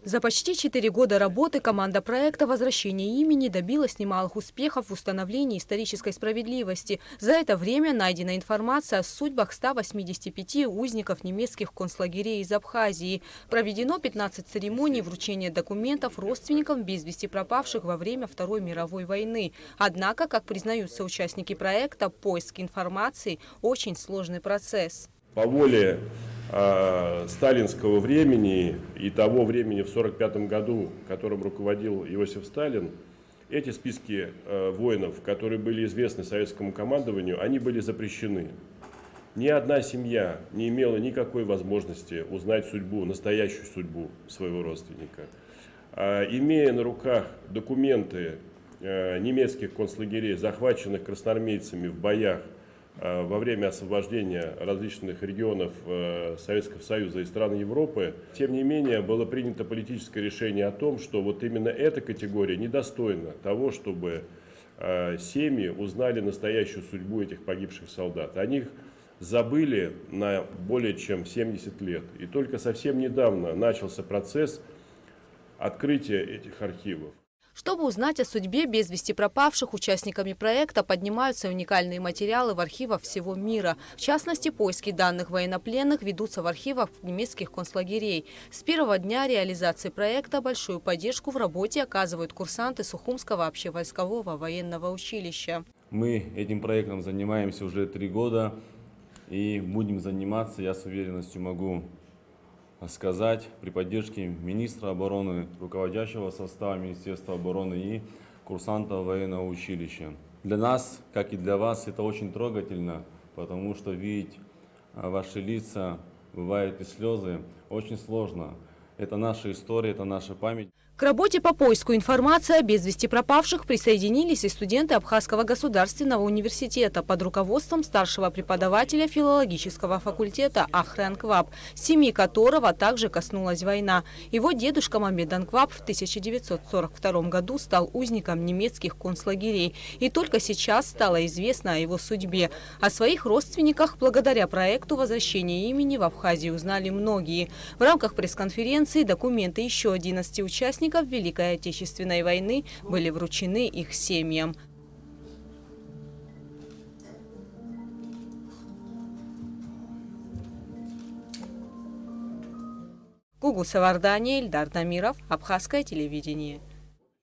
За почти 4 года работы команда проекта «Возвращение имени» добилась немалых успехов в установлении исторической справедливости. За это время найдена информация о судьбах 185 узников немецких концлагерей из Абхазии. Проведено 15 церемоний вручения документов родственникам без вести пропавших во время Второй мировой войны. Однако, как признаются участники проекта, поиск информации – очень сложный процесс. По воле сталинского времени и того времени в 1945 году, которым руководил Иосиф Сталин, эти списки воинов, которые были известны советскому командованию, они были запрещены. Ни одна семья не имела никакой возможности узнать судьбу, настоящую судьбу своего родственника. Имея на руках документы немецких концлагерей, захваченных красноармейцами в боях во время освобождения различных регионов Советского Союза и стран Европы, тем не менее было принято политическое решение о том, что вот именно эта категория недостойна того, чтобы семьи узнали настоящую судьбу этих погибших солдат. О них забыли на более чем 70 лет. И только совсем недавно начался процесс открытия этих архивов. Чтобы узнать о судьбе без вести пропавших, участниками проекта поднимаются уникальные материалы в архивах всего мира. В частности, поиски данных военнопленных ведутся в архивах немецких концлагерей. С первого дня реализации проекта большую поддержку в работе оказывают курсанты Сухумского общевойскового военного училища. Мы этим проектом занимаемся уже 3 года и будем заниматься, я с уверенностью могу сказать, при поддержке министра обороны, руководящего состава Министерства обороны и курсантов военного училища. Для нас, как и для вас, это очень трогательно, потому что видеть ваши лица, бывают и слезы, очень сложно. Это наша история, это наша память. К работе по поиску информации о без вести пропавших присоединились и студенты Абхазского государственного университета под руководством старшего преподавателя филологического факультета Ахры Анкваб, семьи которого также коснулась война. Его дедушка Мамед Анкваб в 1942 году стал узником немецких концлагерей. И только сейчас стало известно о его судьбе. О своих родственниках благодаря проекту «Возвращение имени» в Абхазии узнали многие. В рамках пресс-конференции документы еще 11 участников Великой Отечественной войны были вручены их семьям. Гугу Савардания, Ильдар Дамиров, Абхазское телевидение.